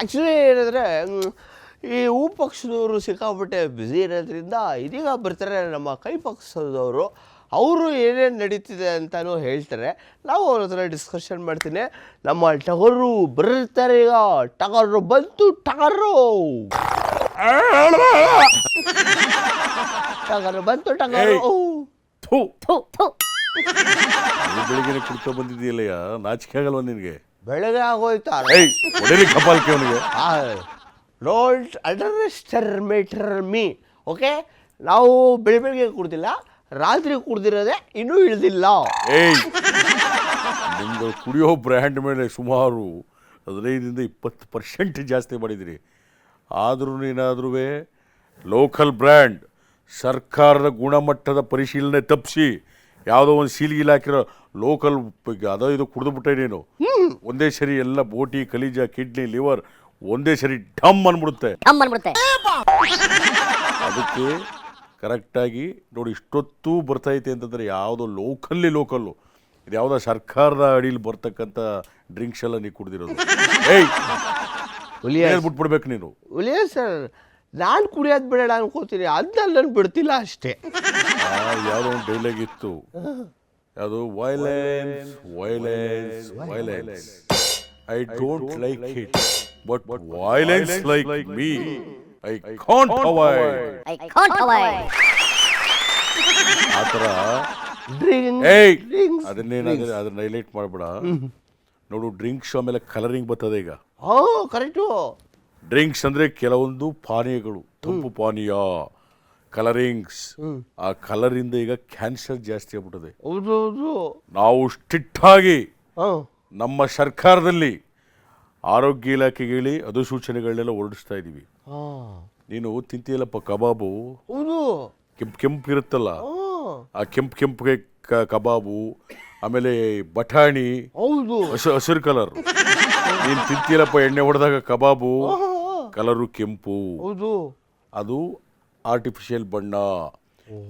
Actually ಏನಂದರೆ ಈ ಹೂ ಪಕ್ಷದವರು ಸಿಕ್ಕಾಪಟ್ಟೆ ಬ್ಯುಸಿ ಇರೋದ್ರಿಂದ ಇದೀಗ ಬರ್ತಾರೆ ನಮ್ಮ ಕೈ ಪಕ್ಷದವರು. ಅವರು ಏನೇನು ನಡೀತಿದೆ ಅಂತಲೂ ಹೇಳ್ತಾರೆ. ನಾವು ಅವ್ರ ಹತ್ರ ಡಿಸ್ಕಷನ್ ಮಾಡ್ತೀನಿ. ನಮ್ಮ ಟಗರು ಬರ್ತಾರೆ ಈಗ. ಟಗರು ಬಂತು, ಟಗರು ಟಗರು ಬಂತು, ಟಗರು. ಬೆಳಿಗ್ಗೆ ಕುಡ್ಕೊ ಬಂದಿದ್ದೀಯಲ್ಲಯ್ಯ, ನಾಚಿಕೆ ಆಗಲ್ವ ನಿನಗೆ? ಬೆಳಗ್ಗೆ ಆಗೋಯ್ತಾ? ಕಪಾಲ್ಕೆ ಅವನಿಗೆ. Don't under estimate me. Okay, ನಾವು ಬೆಳಿಗ್ಗೆ ಕುಡ್ದಿಲ್ಲ, ರಾತ್ರಿ ಕುಡ್ದಿರೋದೆ ಇನ್ನೂ ಇಳಿದಿಲ್ಲ. ನಿಮ್ದು ಕುಡಿಯೋ ಬ್ರ್ಯಾಂಡ್ ಮೇಲೆ ಸುಮಾರು 15-20% ಜಾಸ್ತಿ ಮಾಡಿದಿರಿ. ಆದ್ರೂ ಏನಾದ್ರೂ ಲೋಕಲ್ ಬ್ರ್ಯಾಂಡ್ ಸರ್ಕಾರದ ಗುಣಮಟ್ಟದ ಪರಿಶೀಲನೆ ತಪ್ಪಿಸಿ ಯಾವುದೋ ಒಂದು ಸೀಲ್ಗಿಲ್ ಹಾಕಿರೋ ಲೋಕಲ್ ಅದೋ ಇದು ಕುಡಿದ್ಬಿಟ್ಟೆ ನೀನು. ಒಂದೇ ಸರಿ ಎಲ್ಲ ಬೋಟಿ, ಕಲೀಜ, ಕಿಡ್ನಿ, ಲಿವರ್ ಒಂದೇ ಸರಿ ಡಮ್ ಅಂದ್ಬಿಡುತ್ತೆ. ಅದಕ್ಕೆ ಕರೆಕ್ಟಾಗಿ ನೋಡಿ, ಇಷ್ಟೊತ್ತು ಬರ್ತೈತೆ ಅಂತಂದರೆ ಯಾವುದೋ ಲೋಕಲ್ಲು ಇದು ಯಾವುದೋ ಸರ್ಕಾರದ ಅಡಿಯಲ್ಲಿ ಬರ್ತಕ್ಕಂಥ ಡ್ರಿಂಕ್ಸ್ ಎಲ್ಲ ನೀವು ಕುಡ್ದಿರೋದು. ಬಿಟ್ಬಿಡ್ಬೇಕು ನೀನು. ಒಲಿಯ ಸರ್, ನಾನು ಕುಡಿಯೋದು ಬಿಡೋಣ ಅನ್ಕೋತೀನಿ, ಅದನ್ನ ನಾನು ಬಿಡ್ತಿಲ್ಲ ಅಷ್ಟೇ. ಯಾವುದೋ ಒಂದು ಡೈಲಾಗ್ ಇತ್ತು, ಯಾವುದು violence violence violence, I don't like it but violence like me, I can't avoid. ಆ ಥರ ಅದನ್ನ ಹೈಲೈಟ್ ಮಾಡಬೇಡ. ನೋಡು, ಡ್ರಿಂಕ್ಸ್ ಆಮೇಲೆ ಕಲರಿಂಗ್ ಬರ್ತದೆ ಈಗ. ಕರೆಕ್ಟು. ಡ್ರಿಂಕ್ಸ್ ಅಂದರೆ ಕೆಲವೊಂದು ಪಾನೀಯಗಳು, ತಂಪು ಪಾನೀಯ, ಕಲರಿಂಗ್ಸ್. ಆ ಕಲರಿಂದ ಈಗ ಕ್ಯಾನ್ಸರ್ ಜಾಸ್ತಿ ಆಗ್ಬಿಟ್ಟದೆ. ನಾವು ಸ್ಟ್ರಿಕ್ಟಾಗಿ ನಮ್ಮ ಸರ್ಕಾರದಲ್ಲಿ ಆರೋಗ್ಯ ಇಲಾಖೆಗೆ ಹೇಳಿ ಅಧಿಸೂಚನೆಗಳನ್ನೆಲ್ಲ ಹೊರಡಿಸ್ತಾ ಇದ್ದೀವಿ. ನೀನು ತಿಂತೀಯಲ್ಲಪ್ಪ ಕಬಾಬು, ಕೆಂಪು ಇರುತ್ತಲ್ಲ, ಆ ಕೆಂಪುಗೆ ಕಬಾಬು, ಆಮೇಲೆ ಬಟಾಣಿ ಹಸಿರು ಕಲರ್. ನೀನು ತಿಂತೀಯಲ್ಲಪ್ಪ ಎಣ್ಣೆ ಹೊಡೆದಾಗ ಕಬಾಬು, ಕಲರು ಕೆಂಪು, ಅದು ಆರ್ಟಿಫಿಷಿಯಲ್ ಬಣ್ಣ.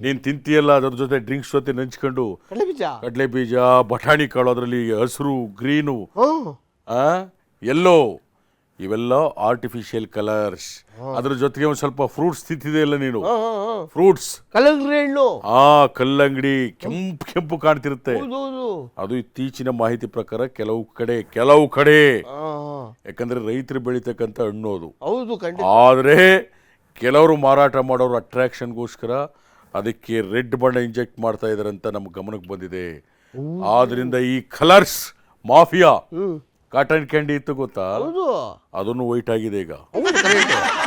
ನೀನು ತಿಂತೀಯಲ್ಲ ಅದ್ರ ಜೊತೆ ಡ್ರಿಂಕ್ಸ್ ಜೊತೆ ನೆಂಚ್ಕೊಂಡು ಕಡಲೆ ಬೀಜ, ಬಟಾಣಿ ಕಾಳು, ಅದರಲ್ಲಿ ಹಸಿರು, ಗ್ರೀನು, ಎಲ್ಲೋ, ಇವೆಲ್ಲ ಆರ್ಟಿಫಿಷಿಯಲ್ ಕಲರ್ಸ್. ಅದ್ರ ಜೊತೆಗೆ ಒಂದು ಸ್ವಲ್ಪ ಫ್ರೂಟ್ಸ್ ತಿಂತಿದೆಯಲ್ಲ ನೀನು, ಫ್ರೂಟ್ಸ್, ಕಲ್ಲಂಗಡಿ ಕೆಂಪು ಕಾಣ್ತಿರುತ್ತೆ. ಅದು ಇತ್ತೀಚಿನ ಮಾಹಿತಿ ಪ್ರಕಾರ ಕೆಲವು ಕಡೆ ಯಾಕಂದ್ರೆ ರೈತರು ಬೆಳಿತಕ್ಕಂಥ ಹಣ್ಣು ಅದು. ಆದ್ರೆ ಕೆಲವರು ಮಾರಾಟ ಮಾಡೋರು ಅಟ್ರಾಕ್ಷನ್ಗೋಸ್ಕರ ಅದಕ್ಕೆ ರೆಡ್ ಬಣ್ಣ ಇಂಜೆಕ್ಟ್ ಮಾಡ್ತಾ ಇದಾರೆ ಅಂತ ನಮ್ಗೆ ಗಮನಕ್ಕೆ ಬಂದಿದೆ. ಆದ್ರಿಂದ ಈ ಕಲರ್ಸ್ ಮಾಫಿಯಾ, ಕಾಟನ್ ಕ್ಯಾಂಡಿ ಇತ್ತು ಗೊತ್ತಾ, ಅದನ್ನು ವೈಟ್ ಆಗಿದೆ ಈಗ.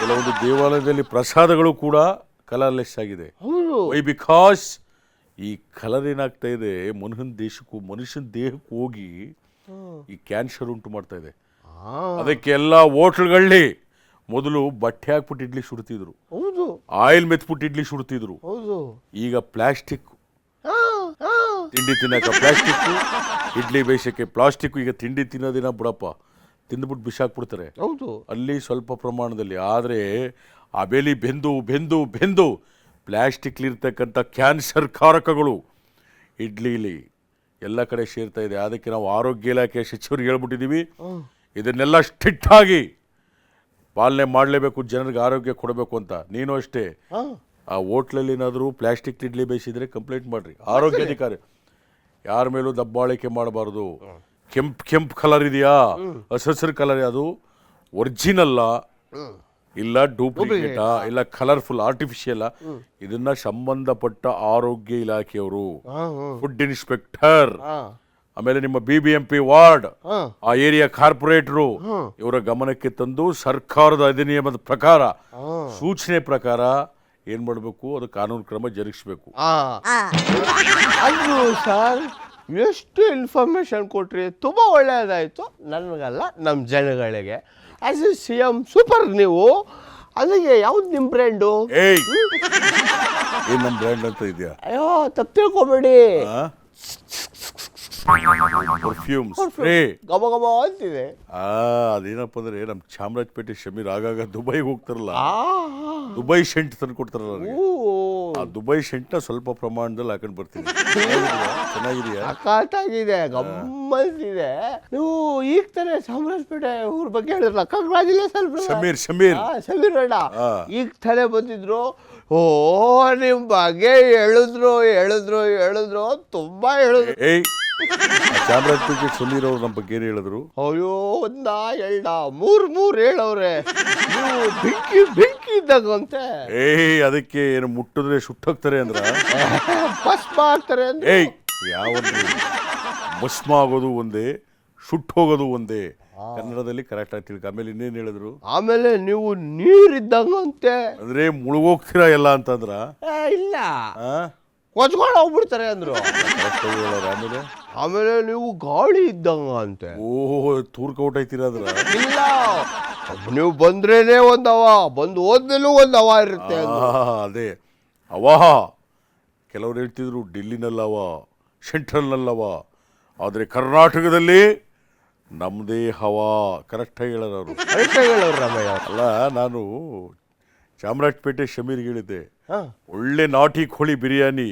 ಕೆಲವೊಂದು ದೇವಾಲಯದಲ್ಲಿ ಪ್ರಸಾದಗಳು ಕೂಡ ಕಲರ್ಲೆಸ್ ಆಗಿದೆ. ವೈ ಬಿಕಾಸ್ ಈ ಕಲರ್ ಏನಾಗ್ತಾ ಇದೆ, ಮನುಷ್ಯನ ದೇಹಕ್ಕೆ ಹೋಗಿ ಈ ಕ್ಯಾನ್ಸರ್ ಉಂಟು ಮಾಡ್ತಾ ಇದೆ. ಅದಕ್ಕೆ ಎಲ್ಲ ಹೋಟ್ಲ್ಗಳಲ್ಲಿ ಮೊದಲು ಬಟ್ಟೆ ಹಾಕ್ಬಿಟ್ಟು ಇಡ್ಲಿ ಸುಡ್ತಿದ್ರು, ಆಯಿಲ್ ಮೆತ್ಬಿಟ್ಟು ಇಡ್ಲಿ ಸುಡ್ತಿದ್ರು. ಈಗ ಪ್ಲಾಸ್ಟಿಕ್ ತಿಂಡಿ ತಿನ್ನಕ ಪ್ಲಾಸ್ಟಿಕ್, ಇಡ್ಲಿ ಬೇಯಿಸಕ್ಕೆ ಪ್ಲಾಸ್ಟಿಕ್. ಈಗ ತಿಂಡಿ ತಿನ್ನೋದಿನ ಬಿಡಪ್ಪ, ತಿಂದ್ಬಿಟ್ಟು ಬಿಸಾಕ್ಬಿಡ್ತಾರೆ. ಅಲ್ಲಿ ಸ್ವಲ್ಪ ಪ್ರಮಾಣದಲ್ಲಿ, ಆದರೆ ಆ ಬೇಲಿ ಬೆಂದು ಪ್ಲಾಸ್ಟಿಕ್ಲಿರ್ತಕ್ಕಂಥ ಕ್ಯಾನ್ಸರ್ ಕಾರಕಗಳು ಇಡ್ಲಿಲಿ ಎಲ್ಲ ಕಡೆ ಸೇರ್ತಾ ಇದೆ. ಅದಕ್ಕೆ ನಾವು ಆರೋಗ್ಯ ಇಲಾಖೆ ಸಚಿವರಿಗೆ ಹೇಳ್ಬಿಟ್ಟಿದ್ದೀವಿ, ಇದನ್ನೆಲ್ಲ ಸ್ಟ್ರಿಕ್ಟ್ ಆಗಿ ಪಾಲನೆ ಮಾಡಲೇಬೇಕು, ಜನರಿಗೆ ಆರೋಗ್ಯ ಕೊಡಬೇಕು ಅಂತ. ನೀನು ಅಷ್ಟೇ, ಆ ಹೋಟ್ಲಲ್ಲಿ ಏನಾದರೂ ಪ್ಲಾಸ್ಟಿಕ್ ಇಡ್ಲಿ ಬೇಯಿಸಿದ್ರೆ ಕಂಪ್ಲೇಂಟ್ ಮಾಡ್ರಿ. ಆರೋಗ್ಯಾಧಿಕಾರಿ ಯಾರ ಮೇಲೂ ದಬ್ಬಾಳಿಕೆ ಮಾಡಬಾರ್ದು. ಕೆಂಪು ಕಲರ್ ಇದೆಯಾ, ಹಸಿರು ಕಲರ್, ಅದು ಒರಿಜಿನಲ್ಲ, ಇಲ್ಲ ಡೂಪ್ಲಿಕೇಟಾ, ಇಲ್ಲ ಕಲರ್ಫುಲ್ ಆರ್ಟಿಫಿಷಿಯಲ್, ಇದನ್ನ ಸಂಬಂಧಪಟ್ಟ ಆರೋಗ್ಯ ಇಲಾಖೆಯವರು, ಫುಡ್ ಇನ್ಸ್ಪೆಕ್ಟರ್, ಆಮೇಲೆ ನಿಮ್ಮ BBMP ವಾರ್ಡ್, ಆ ಏರಿಯಾ ಕಾರ್ಪೊರೇಟರು, ಇವರ ಗಮನಕ್ಕೆ ತಂದು ಸರ್ಕಾರದ ಅಧಿನಿಯಮದ ಪ್ರಕಾರ, ಸೂಚನೆ ಪ್ರಕಾರ ಏನ್ ಮಾಡಬೇಕು, ಅದು ಕಾನೂನು ಕ್ರಮ ಜರುಗಿಸಬೇಕು. ಸರ್, ಎಷ್ಟು ಇನ್ಫಾರ್ಮೇಶನ್ ಕೊಟ್ರಿ, ತುಂಬಾ ಒಳ್ಳೆಯದಾಯ್ತು. ನನಗಲ್ಲ, ನಮ್ಮ ಜನಗಳಿಗೆ. ಆಸ್ ಎ CM ಸೂಪರ್ ನೀವು. ಅದಕ್ಕೆ ಯಾವ್ದು ನಿಮ್ಮ ಬ್ರ್ಯಾಂಡು? ನಮ್ಮ ಬ್ರ್ಯಾಂಡ್ ಅಂತ ಇದೆಯಾ? ಅಯ್ಯೋ, ತಪ್ಪು ತಿಳ್ಕೊಬೇಡಿ. ಪರ್ಫ್ಯೂಮ್ಸ್ ಸ್ಪ್ರೇ ಗಮ ಗಮ ಅಂತಿದೆ. ಅದೇನಪ್ಪ ಅಂದ್ರೆ ನಮ್ಮ ಚಾಮರಾಜಪೇಟೆ ಶಮೀರ್ ಆಗಾಗ ದುಬೈಗೆ ಹೋಗ್ತಾರಲ್ಲ, ಆ, ದುಬೈ ಸೆಂಟ್ ತಂದು ಕೊಡ್ತಾರಲ್ಲ ನನಗೆ. ಊ, ಆ ದುಬೈ ಸೆಂಟ್ನ ಸ್ವಲ್ಪ ಪ್ರಮಾಣದಲ್ಲಿ ಹಾಕೊಂಡು ಬರ್ತೀನಿ. ಚೆನ್ನಾಗಿದೆಯಾ? ಸಖತ್ತಾಗಿದೆ, ಗಮ್ಮತ್ತಿದೆ. ನೀವು ಈಗ ತಾನೇ ಚಾಮರಾಜಪೇಟೆ ಊರ ಬಗ್ಗೆ ಹೇಳಿದ್ರಲ್ಲ, ಕಂಗ್ರಾಚುಲೇಷನ್ ಶಮೀರ್ ಸಮೀರ್ ಅಣ್ಣ. ಆ. ಈಗ ತಾನೇ ಬಂದಿದ್ರು. ಓ, ನಿಮ್ ಬಗ್ಗೆ ಹೇಳಿದ್ರು ತುಂಬಾ ಹೇಳಿದ್ರು. ಏಯ್, ಚಾಮರಾಜಪೇಟೆ ಶಮೀರ್ ಅವ್ರು ನಮ್ಮ ಬಗ್ಗೆ ಏನು ಹೇಳಿದ್ರು? ಅಯ್ಯೋ, ಒಂದ ಎರಡ ಮೂರ್ ಹೇಳವ್ರೆ. ನೀವು ಬೆಂಕಿ ಇದ್ದಂತೆ. ಏಯ್, ಅದಕ್ಕೆ ಏನು ಮುಟ್ಟಿದ್ರೆ ಸುಟ್ಟೋಗ್ತಾರೆ ಅಂದ್ರ? ಭಸ್ಮ ಆಗ್ತಾರೆ ಅಂದ್ರೆ. ಏಯ್, ಯಾವ ಭಸ್ಮ ಆಗೋದು ಒಂದೇ, ಸುಟ್ಟು ಹೋಗೋದು ಒಂದೇ. ಕನ್ನಡದಲ್ಲಿ ಕರೆಕ್ಟ್ ಆಗಿ ತಿಳ್ಕ. ಆಮೇಲೆ ಇನ್ನೇನು ಹೇಳಿದ್ರು? ಆಮೇಲೆ ನೀವು ನೀರಿದ್ದಂಗಂತೆ. ಅಂದ್ರೆ ಮುಳುಗೋಗ್ತೀರಾ ಎಲ್ಲ ಅಂತಂದ್ರ? ಇಲ್ಲ, ಕೊಚ್ಕೊಂಡು ಹೋಗ್ಬಿಡ್ತಾರೆ ಅಂದ್ರು. ಆಮೇಲೆ ನೀವು ಗಾಳಿ ಇದ್ದಂಗ ಅಂತೆ. ಓಹ್, ತೂರ್ಕೌಟ್ ಆಯ್ತೀರಾ ಅದ್ರ? ಇಲ್ಲ, ನೀವು ಬಂದ್ರೇನೆ ಒಂದ್ ಹವ, ಬಂದು ಹೋದ್ಮೇಲೂ ಒಂದ್ ಹವ ಇರುತ್ತೆ. ಅದೇ ಅವಾ. ಕೆಲವ್ರು ಹೇಳ್ತಿದ್ರು ಡೆಲ್ಲಿನಲ್ಲವ, ಸೆಂಟ್ರಲ್ನಲ್ಲವ, ಆದರೆ ಕರ್ನಾಟಕದಲ್ಲಿ ನಮ್ಮದೇ ಹವಾ. ಕರೆಕ್ಟಾಗಿ ಹೇಳೋರು ಅವರು. ರಮಯ್ಯ. ಅಲ್ಲ, ನಾನು ಚಾಮರಾಜಪೇಟೆ ಶಮೀರ್ಗೆ ಹೇಳಿದ್ದೆ, ಒಳ್ಳೆ ನಾಟಿ ಕೋಳಿ ಬಿರಿಯಾನಿ,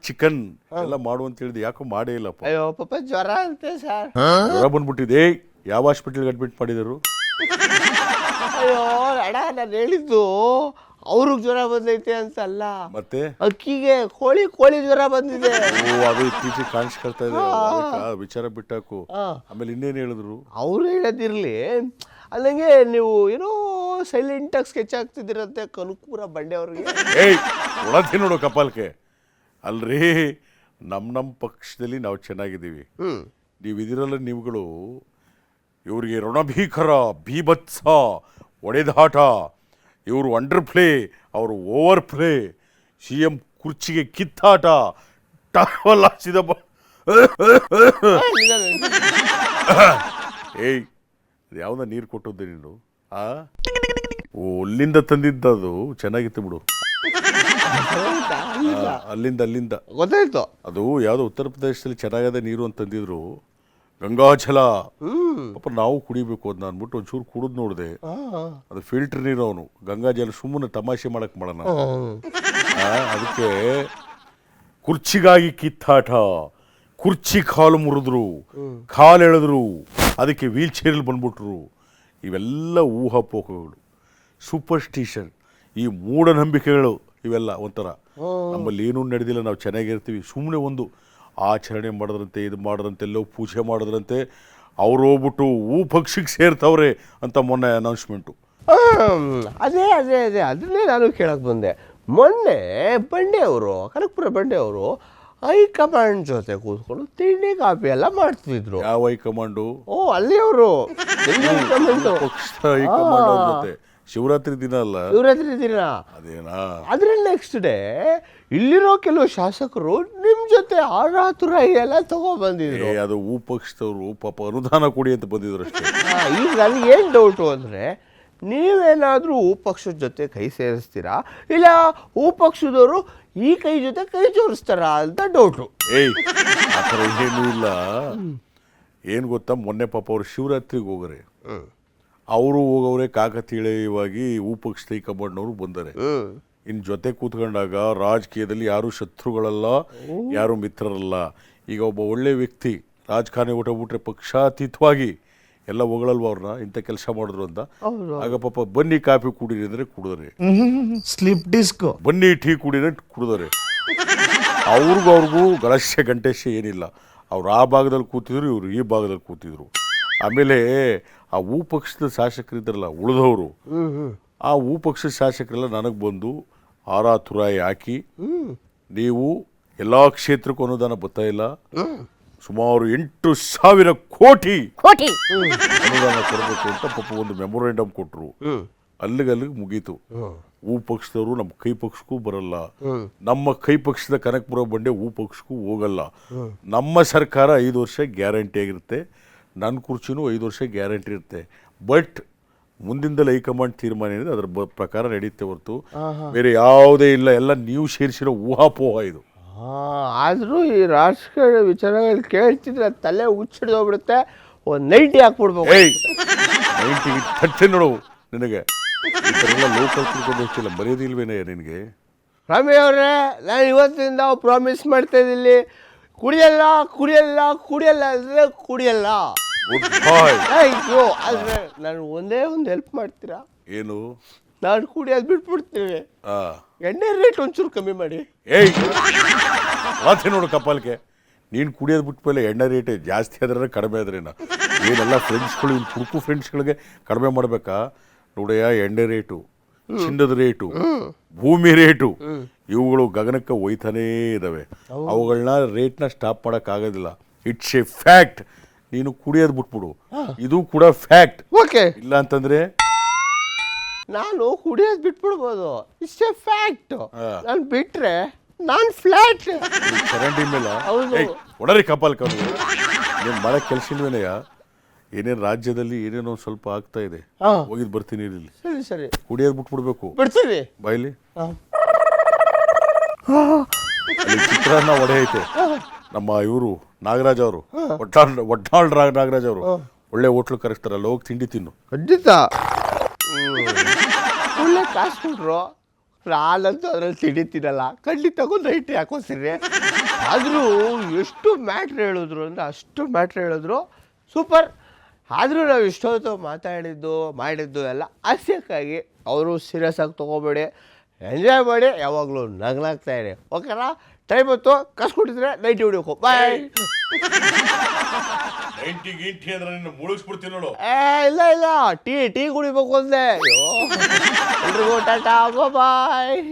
ಚಿಕನ್ ಎಲ್ಲ ಮಾಡು ಅಂತ ಹೇಳಿದೆ. ಯಾಕೋ ಮಾಡೇ ಇಲ್ಲಪ್ಪ. ಅಯ್ಯೋ ಪಾಪ, ಜ್ವರ ಅಂತೆ ಸರ್. ಜ್ವರ ಬಂದ್ಬಿಟ್ಟಿದೆ. ಯಾವ ಹಾಸ್ಪಿಟಲ್ಗೆ ಅಡ್ಮಿಟ್ ಮಾಡಿದರು? ಅಯ್ಯೋ ಅಣ್ಣ, ನಾನು ಹೇಳಿದ್ದು ಅವ್ರಿಗೆ ಜ್ವರ ಬಂದೈತೆ ಅಂತಲ್ಲ, ಮತ್ತೆ ಅಕ್ಕಿಗೆ ಕೋಳಿ ಜ್ವರ ಬಂದಿದೆ. ಓ, ಅದು ಇತ್ತೀಚೆಗೆ ಕಾಣಿಸ್ಕೊಳ್ತಾ ಇದೆ. ವಿಚಾರ ಬಿಟ್ಟಾಕು. ಆಮೇಲೆ ಇನ್ನೇನು ಹೇಳಿದ್ರು? ಅವ್ರು ಹೇಳೋದಿರ್ಲಿ, ಅಲ್ಲಂಗೆ ನೀವು ಏನೋ ಸೈಲೆಂಟಾಗಿ ಸ್ಕೆಚ್ ಆಗ್ತಿದ್ದೀರಂತೆ ಕನಕಪುರ ಬಂಡೆ ಅವ್ರಿಗೆ. ಏಯ್, ಒಳಗೆ ನೋಡು ಕಪಾಲ್ಕೆ. ಅಲ್ರಿ, ನಮ್ಮ ಪಕ್ಷದಲ್ಲಿ ನಾವು ಚೆನ್ನಾಗಿದ್ದೀವಿ. ನೀವು ಇದಿರಲ್ಲ, ನೀವುಗಳು ಇವರಿಗೆ ರಣಭೀಕರ, ಬೀಭತ್ಸ, ಒಡೆದಾಟ, ಇವರು ಅಂಡರ್ ಪ್ಲೇ, ಅವರು ಓವರ್ ಪ್ಲೇ, CM ಕುರ್ಚಿಗೆ ಕಿತ್ತಾಟ, ಟವಲ್ ಹಾಸಿದ ಏಯ್, ಯಾವ್ದ ನೀರು ಕೊಟ್ಟದ್ದೆ ನೀನು? ಓ, ಅಲ್ಲಿಂದ ತಂದಿದ್ದದು ಚೆನ್ನಾಗಿತ್ತು ಬಿಡು. ಅಲ್ಲಿಂದ ಗೊತ್ತಾಯ್ತು. ಅದು ಯಾವುದೋ ಉತ್ತರ ಪ್ರದೇಶದಲ್ಲಿ ಚೆನ್ನಾಗದ ನೀರು ಅಂತ ತಂದಿದ್ರು, ಗಂಗಾಜಲ. ಪಾಪ ನಾವು ಕುಡಿಬೇಕು ಅದನ್ನ ಅಂದ್ಬಿಟ್ಟು ಒಂಚೂರು ಕುಡಿದು ನೋಡಿದೆ. ಅದು ಫಿಲ್ಟರ್ ನೀರು. ಅವನು ಗಂಗಾಜಲ ಸುಮ್ಮನೆ ತಮಾಷೆ ಮಾಡಕ್ ಮಾಡೋಣ. ಅದಕ್ಕೆ ಕುರ್ಚಿಗಾಗಿ ಕಿತ್ತಾಟ, ಕುರ್ಚಿ ಕಾಲು ಮುರಿದ್ರು, ಕಾಲು ಎಳೆದ್ರು, ಅದಕ್ಕೆ ವೀಲ್ ಚೇರಲ್ಲಿ ಬಂದ್ಬಿಟ್ರು. ಇವೆಲ್ಲ ಊಹಾಪೋಹಗಳು, ಸೂಪರ್ಸ್ಟಿಷನ್, ಈ ಮೂಢನಂಬಿಕೆಗಳು. ಇವೆಲ್ಲ ಒಂಥರ ನಮ್ಮಲ್ಲಿ ಏನೂ ನಡೆದಿಲ್ಲ, ನಾವು ಚೆನ್ನಾಗಿರ್ತೀವಿ. ಸುಮ್ಮನೆ ಒಂದು ಆಚರಣೆ ಮಾಡಿದ್ರಂತೆ, ಇದು ಮಾಡಿದ್ರಂತೆ, ಎಲ್ಲೋ ಪೂಜೆ ಮಾಡಿದ್ರಂತೆ, ಅವ್ರು ಹೋಗ್ಬಿಟ್ಟು ಪಕ್ಷಿಗೆ ಸೇರ್ತವ್ರೆ ಅಂತ ಮೊನ್ನೆ ಅನೌನ್ಸ್ಮೆಂಟು. ಅದನ್ನೇ ನಾನು ಕೇಳಕ್ಕೆ ಬಂದೆ. ಮೊನ್ನೆ ಬಂಡೆಯವರು, ಕನಕಪುರ ಬಂಡೆಯವರು ಹೈಕಮಾಂಡ್ ಜೊತೆ ಕೂತ್ಕೊಂಡು ತಿಂಡಿ ಕಾಫಿ ಎಲ್ಲ ಮಾಡ್ತಿದ್ರು. ಯಾವ ಹೈಕಮಾಂಡು? ಓ, ಅಲ್ಲಿ ಅವರು ಪಕ್ಷ ಹೈಕಮಾಂಡ್ ಅವ್ರ ಜೊತೆ ಶಿವರಾತ್ರಿ ದಿನ ಅಲ್ಲ, ಶಿವರಾತ್ರಿ ದಿನ. ಅದೇನಾ? ಅದ್ರ ನೆಕ್ಸ್ಟ್ ಡೇ ಇಲ್ಲಿರೋ ಕೆಲವು ಶಾಸಕರು ನಿಮ್ ಜೊತೆ ಆರಾತುರ ಎಲ್ಲ ತಗೊಂಡ್ಬಂದಿದ್ರು. ಅದು ಪಕ್ಷದವರು ಪಾಪ ಅನುದಾನ ಕೊಡಿ ಅಂತ ಬಂದಿದ್ರು ಅಷ್ಟೇ. ಈಗ ನನಗೆ ಏನು ಡೌಟು ಅಂದರೆ, ನೀವೇನಾದರೂ ಪಕ್ಷದ ಜೊತೆ ಕೈ ಸೇರಿಸ್ತೀರಾ, ಇಲ್ಲ ಪಕ್ಷದವರು ಈ ಕೈ ಜೊತೆ ಕೈ ಜೋಡಿಸ್ತಾರಾ ಅಂತ ಡೌಟು. ಏಯ್, ಆ ಥರ ಏನೂ ಇಲ್ಲ. ಏನು ಗೊತ್ತಾ, ಮೊನ್ನೆ ಪಾಪ ಅವರು ಶಿವರಾತ್ರಿಗೆ ಹೋಗರೆ, ಅವರು ಹೋಗವ್ರೆ ಕಾಕತೀಳವಾಗಿ ಪಕ್ಷದ ಹೈಕಮಾಂಡ್ನವರು ಬಂದರೆ. ಇನ್ನು ಜೊತೆ ಕೂತ್ಕೊಂಡಾಗ ರಾಜಕೀಯದಲ್ಲಿ ಯಾರು ಶತ್ರುಗಳಲ್ಲ, ಯಾರು ಮಿತ್ರರಲ್ಲ. ಈಗ ಒಬ್ಬ ಒಳ್ಳೆ ವ್ಯಕ್ತಿ ರಾಜಕಾರಣಿ ಹೊಟ್ಟಬಿಟ್ರೆ ಪಕ್ಷಾತೀತವಾಗಿ ಎಲ್ಲ ಹೊಗಳಲ್ವ ಅವ್ರನ್ನ, ಇಂಥ ಕೆಲಸ ಮಾಡಿದ್ರು ಅಂತ. ಆಗ ಪಾಪ ಬನ್ನಿ ಕಾಫಿ ಕುಡೀರಿ ಅಂದರೆ ಕುಡಿದ್ರೆ, ಸ್ಲಿಪ್ ಡಿಸ್ಕ್ ಬನ್ನಿ ಟೀ ಕುಡೀರಿ ಕುಡಿದರೆ. ಅವ್ರಿಗೂ ಗಲಸೆ ಗಂಟೆಸೆ ಏನಿಲ್ಲ. ಅವ್ರು ಆ ಭಾಗದಲ್ಲಿ ಕೂತಿದ್ರು, ಇವರು ಈ ಭಾಗದಲ್ಲಿ ಕೂತಿದ್ರು. ಆಮೇಲೆ ಆ ಪಕ್ಷದ ಶಾಸಕರಿದ್ದಾರಲ್ಲ ಉಳಿದವರು, ಆ ಪಕ್ಷದ ಶಾಸಕರೆಲ್ಲ ನನಗೆ ಬಂದು ಆರಾತುರಾಯಿ ಹಾಕಿ, ನೀವು ಎಲ್ಲ ಕ್ಷೇತ್ರಕ್ಕೂ ಅನುದಾನ ಬರ್ತಾ ಇಲ್ಲ, ಸುಮಾರು 8,000 ಕೋಟಿ ಅನುದಾನ ಕೊಡಬೇಕು ಅಂತ ಪಾಪ ಒಂದು ಮೆಮೊರಾಂಡಮ್ ಕೊಟ್ಟರು. ಅಲ್ಲಿಗೆ ಮುಗೀತು. ಪಕ್ಷದವರು ನಮ್ಮ ಕೈ ಪಕ್ಷಕ್ಕೂ ಬರಲ್ಲ, ನಮ್ಮ ಕೈ ಪಕ್ಷದ ಕನಕಪುರ ಬಂಡೆ ಪಕ್ಷಕ್ಕೂ ಹೋಗಲ್ಲ. ನಮ್ಮ ಸರ್ಕಾರ 5 ವರ್ಷ ಗ್ಯಾರಂಟಿ ಆಗಿರುತ್ತೆ, ನನ್ನ ಕುರ್ಚಿನೂ 5 ವರ್ಷ ಗ್ಯಾರಂಟಿ ಇರುತ್ತೆ. ಬಟ್ ಮುಂದಿಂದಲೇ ಹೈಕಮಾಂಡ್ ತೀರ್ಮಾನ ಏನಿದೆ ಅದರ ಪ್ರಕಾರ ನಡೆಯುತ್ತೆ ಹೊರತು ಬೇರೆ ಯಾವುದೇ ಇಲ್ಲ. ಎಲ್ಲ ನೀವು ಸೇರಿಸಿರೋ ಊಹಾಪೋಹ ಇದು. ಆದರೂ ಈ ರಾಜಕೀಯ ವಿಚಾರಗಳು ಕೇಳ್ತಿದ್ರೆ ತಲೆ ಹುಚ್ಚಿಡ್ದೋಗ್ಬಿಡುತ್ತೆ. ಒಂದು ನೈಟಿ ಹಾಕ್ಬಿಡ್ಬೇಕು. ಏಯ್ 90 ಟಚ್ ನೋಡು ನಿನಗೆ ಈ ಥರ ಎಲ್ಲ ಲೋಕಲ್ ತಿಳ್ಕೊಂಡು ಹೋಗ್ತಿಲ್ಲ ಮರ್ಯಾದಿಲ್ವೇನೆ ನಿನಗೆ? ರಮಿ ಅವರೇ, ನಾನು ಇವತ್ತಿಂದ ಪ್ರಾಮಿಸ್ ಮಾಡ್ತಾ ಇದ್ದೀನಿ, ಕುಡಿಯಲ್ಲ ಕುಡಿಯಲ್ಲ ಕುಡಿಯಲ್ಲ ಅಂದರೆ ಕುಡಿಯಲ್ಲ. ಗುಡ್ ಬಾಯ್. ಅಯ್ಯೋ, ಆದರೆ ನಾನು ಒಂದೇ ಒಂದು ಹೆಲ್ಪ್ ಮಾಡ್ತೀರಾ? ಏನು? ನಾನು ಕುಡಿಯೋದು ಬಿಟ್ಬಿಡ್ತೀನಿ. ಆ ಎಣ್ಣೆ ರೇಟ್ ಒಂಚೂರು ಕಮ್ಮಿ ಮಾಡಿ. ಏಯ್ ಮಾತೆ ನೋಡು ಕಪಾಲ್ಕೆ, ನೀನು ಕುಡಿಯೋದು ಬಿಟ್ಮೇಲೆ ಎಣ್ಣೆ ರೇಟ್ ಜಾಸ್ತಿ ಆದ್ರೆ ಕಡಿಮೆ ಆದ್ರೇನ? ಏನೆಲ್ಲ ಫ್ರೆಂಡ್ಸ್ಗಳು ಇನ್ನು ಕುಡುಕು ಫ್ರೆಂಡ್ಸ್ಗಳಿಗೆ ಕಡಿಮೆ ಮಾಡಬೇಕಾ? ನೋಡಯ್ಯ, ಎಣ್ಣೆ ರೇಟು, ಚಿನ್ನದ ರೇಟು, ಭೂಮಿ ರೇಟು ಇವುಗಳು ಗಗನಕ್ಕೆ ಒಯ್ತಾನೇ ಇದ್ದಾವೆ. ಅವುಗಳನ್ನ ರೇಟ್ನ ಸ್ಟಾಪ್ ಮಾಡೋಕ್ಕಾಗೋದಿಲ್ಲ. It's A fact. ನೀನು ಕುಡಿಯೋದು ಬಿಟ್ಬಿಡು, ಇದು ಕೂಡ ಫ್ಯಾಕ್ಟ್. ಓಕೆ, ಇಲ್ಲ ಅಂತಂದ್ರೆ ನಾನು ಕುಡಿಯೋದು ಬಿಟ್ಬಿಡ್ಬೋದು. ಇಷ್ಟೇ ಫ್ಯಾಕ್ಟ್. ನಾನು ಬಿಟ್ರೆ ನಾನು ಫ್ಲಾಟ್. ಚರಂಡಿ ಮೇಲೆ ಹೌದು. ಒಡರಿ ಕಪಾಲ್ ಕಣ್ಣು ನೀನು ಮಾಡೋ ಕೆಲಸ ಇಲ್ವೇನಯ್ಯ? ಏನೇನು ರಾಜ್ಯದಲ್ಲಿ ಏನೇನೋ ಒಂದು ಸ್ವಲ್ಪ ಆಗ್ತಾ ಇದೆ, ಹೋಗಿದ್ ಬರ್ತೀನಿ ಇಲ್ಲಿ. ಸರಿ ಸರಿ, ಕುಡಿಯೋದು ಬಿಟ್ಬಿಡ್ಬೇಕು. ಬಿಡ್ತೀವಿ. ಬಾಯ್ಲಿ ಅಲ್ಲಿ ಚಿತ್ರಾನ್ನ ಒಡೆ ಐತೆ. ನಮ್ಮ ಇವರು ನಾಗರಾಜ್ ಅವರು, ಒಟ್ಟಾಳ್ ನಾಗರಾಜ್ ಅವರು ಒಳ್ಳೆ ಹೋಟ್ಲು ಕರೆಸ್ತಾರಲ್ಲ, ಹೋಗಿ ತಿಂಡಿ ತಿನ್ನು. ಖಂಡಿತ. ಒಳ್ಳೆ ಕಾಸು ಕೊಟ್ರು, ನಾನಂತೂ ಅದ್ರಲ್ಲಿ ತಿಂಡಿತೀನಲ್ಲ, ಖಂಡಿತಗೂ ನೈಟಿ ಹಾಕೋಸಿರಿ. ಆದರೂ ಎಷ್ಟು ಮ್ಯಾಟ್ರ್ ಹೇಳಿದ್ರು ಅಂದರೆ ಅಷ್ಟು ಮ್ಯಾಟ್ರ್ ಹೇಳಿದ್ರು. ಸೂಪರ್. ಆದರೂ ನಾವು ಇಷ್ಟೊತ್ತು ಮಾತಾಡಿದ್ದು ಮಾಡಿದ್ದು ಎಲ್ಲ ಹಾಸ್ಯಕ್ಕಾಗಿ. ಅವರು ಸೀರಿಯಸ್ ಆಗಿ ತೊಗೋಬೇಡಿ, ಎಂಜಾಯ್ ಮಾಡಿ, ಯಾವಾಗಲೂ ನಗ್ನಾಗ್ತಾ ಇರಿ. ಓಕೆನಾ? ಟೈಮ್ ಹೊತ್ತು ಕಾಸು ಕೊಟ್ಟಿದ್ರೆ ನೈಟಿ ಹೊಡಿಬೇಕು. ಬಾಯ್. ಮುಳುಗಿಸ್ಬಿಡ್ತೀನಿ ನೋಡು. ಇಲ್ಲ ಇಲ್ಲ, ಟೀ ಕುಡಿಬೇಕು ಅಂದೆ. ಅಯ್ಯೋ, ಎಲ್ರಿಗೂ ಟಾಟಾ, ಬಾಯ್.